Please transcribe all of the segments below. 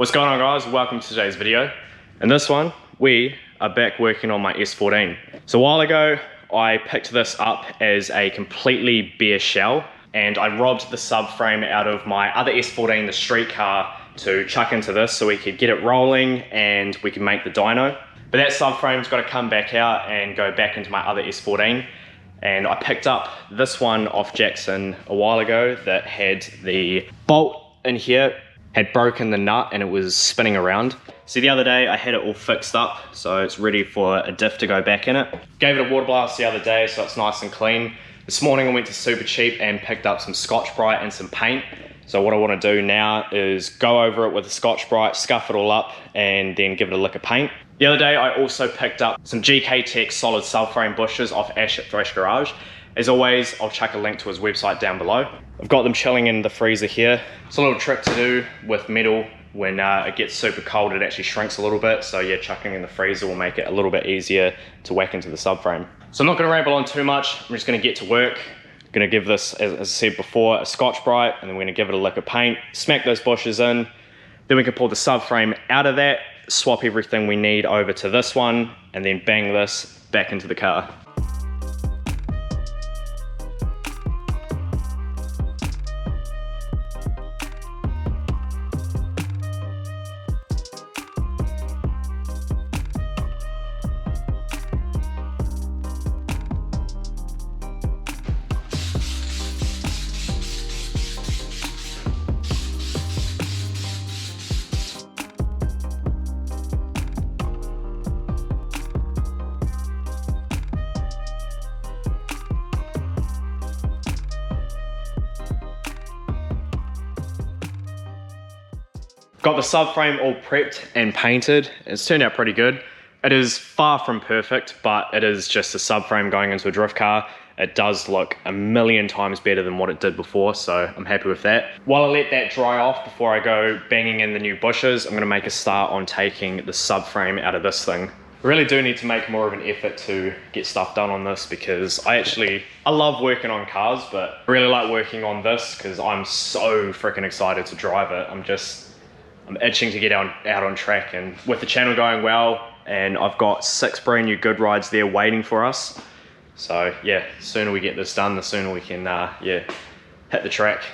What's going on, guys? Welcome to today's video. In this one, we are back working on my S14. So a while ago, I picked this up as a completely bare shell, and I robbed the subframe out of my other S14, the street car, to chuck into this so we could get it rolling and we can make the dyno. But that subframe's got to come back out and go back into my other S14. And I picked up this one off Jackson a while ago that had the bolt in here, had broken the nut and it was spinning around. So the other day I had it all fixed up, so it's ready for a diff to go back in it. Gave it a water blast the other day so it's nice and clean. This morning I went to Supercheap and picked up some Scotch-Brite and some paint. So what I want to do now is go over it with a Scotch-Brite, scuff it all up, and then give it a lick of paint. The other day I also picked up some GK Tech solid subframe bushes off Ash at Thrash Garage. As always, I'll chuck a link to his website down below. I've got them chilling in the freezer here. It's a little trick to do with metal. When it gets super cold, it actually shrinks a little bit. So yeah, chucking in the freezer will make it a little bit easier to whack into the subframe. So I'm not gonna ramble on too much. I'm just gonna get to work. I'm gonna give this, as I said before, a Scotch-Brite, and then we're gonna give it a lick of paint, smack those bushes in. Then we can pull the subframe out of that, swap everything we need over to this one, and then bang this back into the car. Got the subframe all prepped and painted. It's turned out pretty good. It is far from perfect, but it is just a subframe going into a drift car. It does look a million times better than what it did before, so I'm happy with that. While I let that dry off before I go banging in the new bushes, I'm gonna make a start on taking the subframe out of this thing. I really do need to make more of an effort to get stuff done on this because I love working on cars, but I really like working on this because I'm so freaking excited to drive it. I'm itching to get out on track, and with the channel going well, and I've got 6 brand new good rides there waiting for us. So yeah, the sooner we get this done, the sooner we can hit the track.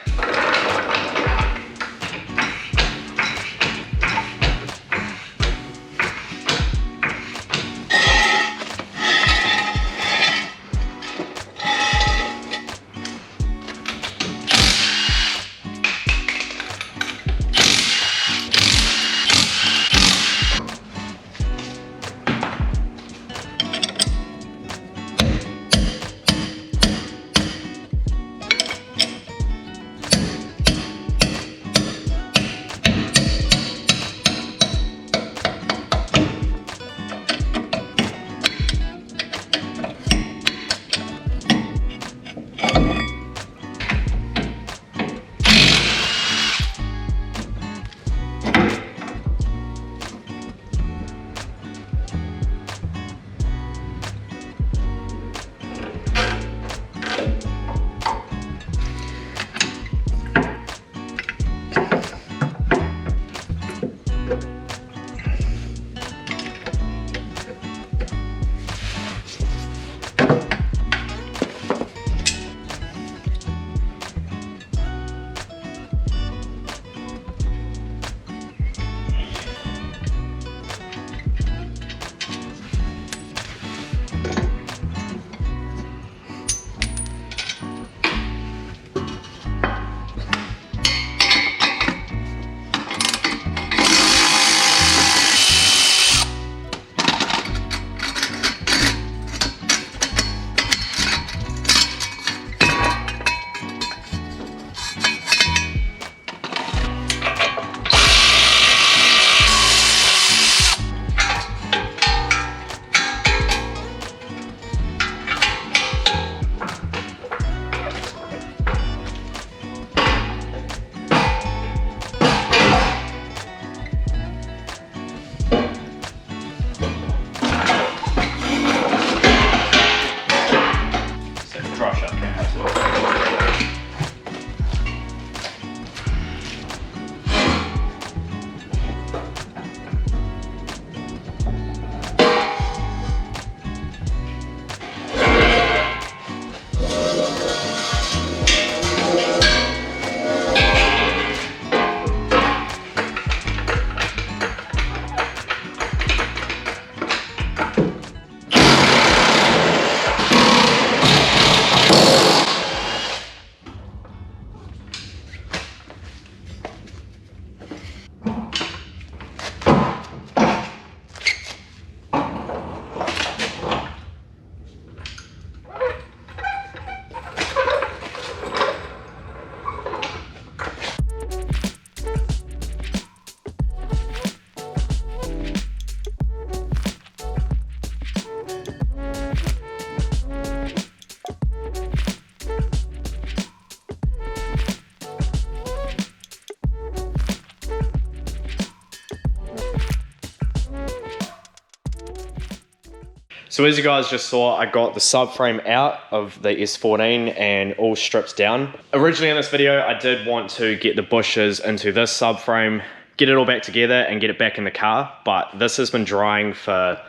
So as you guys just saw, I got the subframe out of the S14 and all stripped down. Originally in this video, I did want to get the bushes into this subframe, get it all back together and get it back in the car, but this has been drying for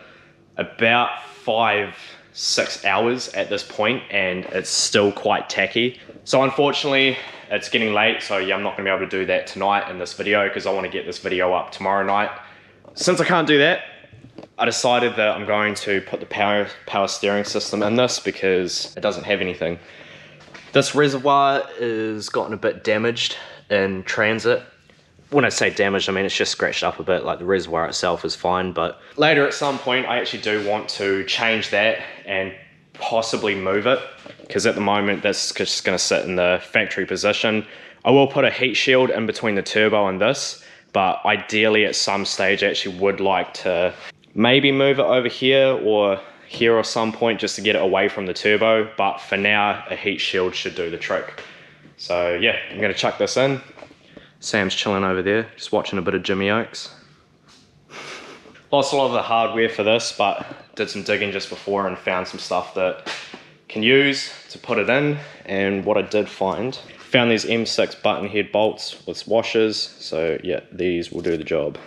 about 5-6 hours at this point and it's still quite tacky. So unfortunately, it's getting late, so yeah, I'm not gonna be able to do that tonight in this video because I wanna get this video up tomorrow night. Since I can't do that, I decided that I'm going to put the power steering system in this because it doesn't have anything. This reservoir is gotten a bit damaged in transit. When I say damaged, I mean it's just scratched up a bit, like the reservoir itself is fine, but later at some point I actually do want to change that and possibly move it, because at the moment that's just going to sit in the factory position. I will put a heat shield in between the turbo and this, but ideally at some stage I actually would like to maybe move it over here or some point just to get it away from the turbo, but for now a heat shield should do the trick. So yeah, I'm going to chuck this in. Sam's chilling over there, just watching a bit of Jimmy Oakes. Lost a lot of the hardware for this, but did some digging just before and found some stuff that can use to put it in. And what I did found these M6 button head bolts with washers. So yeah, these will do the job.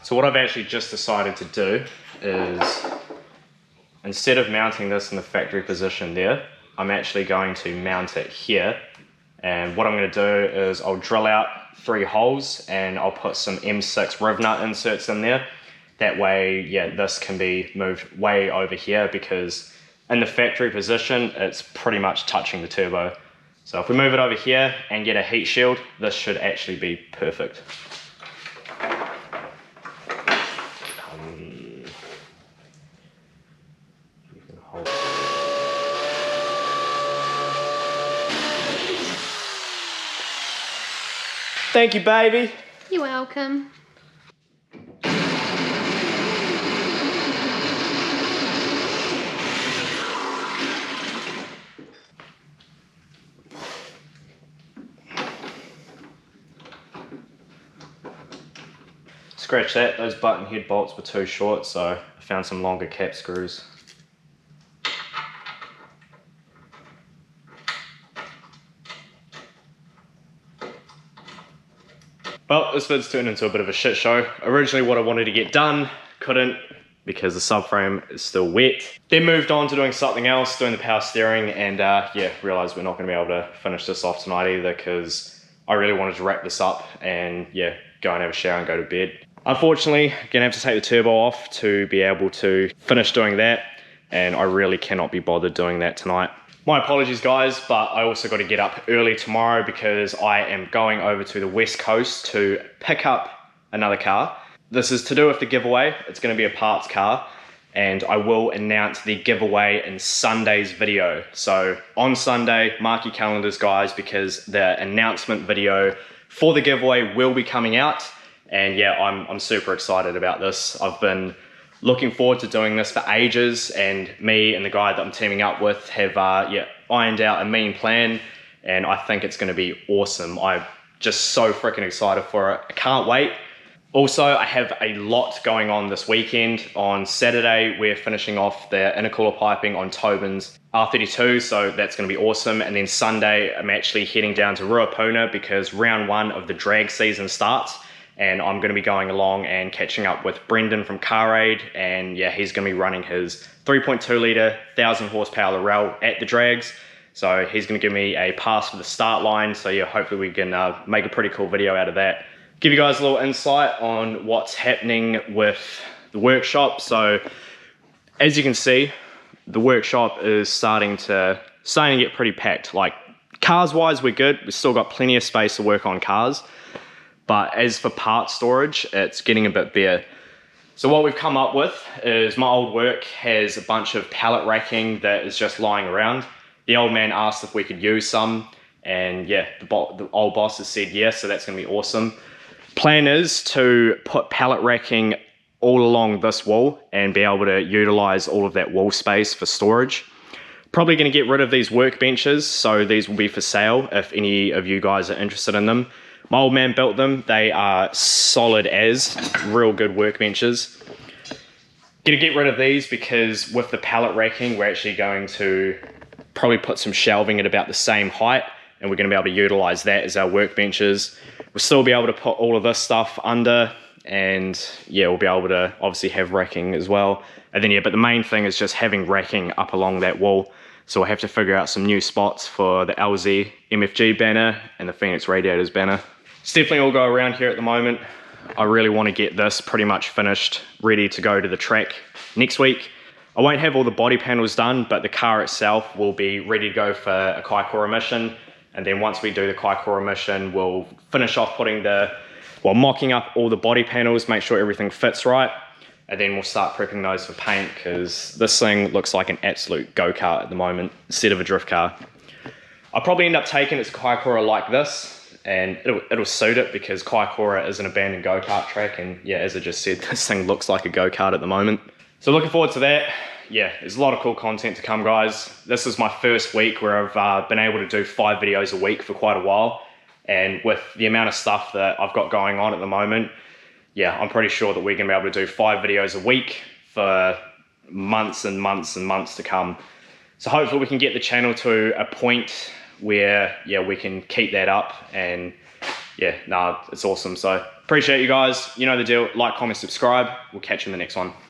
So what I've actually just decided to do is, instead of mounting this in the factory position there, I'm actually going to mount it here. And what I'm going to do is I'll drill out 3 holes and I'll put some M6 riv nut inserts in there. That way, yeah, this can be moved way over here, because in the factory position, it's pretty much touching the turbo. So if we move it over here and get a heat shield, this should actually be perfect. Thank you, baby. You're welcome. Scratch that, those button head bolts were too short, so I found some longer cap screws. Well, this vid's turned into a bit of a shit show. Originally what I wanted to get done, couldn't, because the subframe is still wet. Then moved on to doing something else, doing the power steering, and yeah, realized we're not gonna be able to finish this off tonight either, because I really wanted to wrap this up and yeah, go and have a shower and go to bed. Unfortunately, gonna have to take the turbo off to be able to finish doing that, and I really cannot be bothered doing that tonight. My apologies guys, but I also got to get up early tomorrow because I am going over to the West Coast to pick up another car. This is to do with the giveaway. It's going to be a parts car, and I will announce the giveaway in Sunday's video. So on Sunday, mark your calendars guys, because the announcement video for the giveaway will be coming out. And yeah, I'm super excited about this. I've been looking forward to doing this for ages, and me and the guy that I'm teaming up with have ironed out a mean plan, and I think it's going to be awesome. I'm just so freaking excited for it. I can't wait. Also, I have a lot going on this weekend. On Saturday, we're finishing off the intercooler piping on Tobin's R32, so that's going to be awesome. And then Sunday, I'm actually heading down to Ruapuna because round 1 of the drag season starts. And I'm going to be going along and catching up with Brendan from Car Aid, and yeah, he's going to be running his 3.2 litre 1000 horsepower Lorel at the drags. So he's going to give me a pass for the start line. So yeah, hopefully we can make a pretty cool video out of that. Give you guys a little insight on what's happening with the workshop. So as you can see, the workshop is starting to get pretty packed. Like, cars wise, we're good. We've still got plenty of space to work on cars. But as for part storage, it's getting a bit bare. So what we've come up with is my old work has a bunch of pallet racking that is just lying around. The old man asked if we could use some, and yeah, the old boss has said yes, so that's gonna be awesome. Plan is to put pallet racking all along this wall and be able to utilize all of that wall space for storage. Probably gonna get rid of these workbenches, so these will be for sale if any of you guys are interested in them. My old man built them. They are solid as, real good workbenches. Gonna get rid of these because with the pallet racking, we're actually going to probably put some shelving at about the same height, and we're gonna be able to utilize that as our workbenches. We'll still be able to put all of this stuff under, and yeah, we'll be able to obviously have racking as well. And then yeah, but the main thing is just having racking up along that wall. So we'll have to figure out some new spots for the LZ MFG banner and the Phoenix Radiators banner. It's definitely all go around here at the moment. I really want to get this pretty much finished, ready to go to the track next week. I won't have all the body panels done, but the car itself will be ready to go for a Kaikoura mission. And then once we do the Kaikoura mission, we'll finish off mocking up all the body panels, make sure everything fits right. And then we'll start prepping those for paint, because this thing looks like an absolute go-kart at the moment instead of a drift car. I'll probably end up taking its Kaikoura like this, and it'll suit it because Kaikoura is an abandoned go-kart track, and yeah, as I just said, this thing looks like a go-kart at the moment. So looking forward to that. Yeah, there's a lot of cool content to come, guys. This is my first week where I've been able to do 5 videos a week for quite a while, and with the amount of stuff that I've got going on at the moment, yeah, I'm pretty sure that we're gonna be able to do 5 videos a week for months and months and months to come. So hopefully we can get the channel to a point where, yeah, we can keep that up, and yeah, it's awesome. So appreciate you guys. You know the deal. Like, comment, subscribe. We'll catch you in the next one.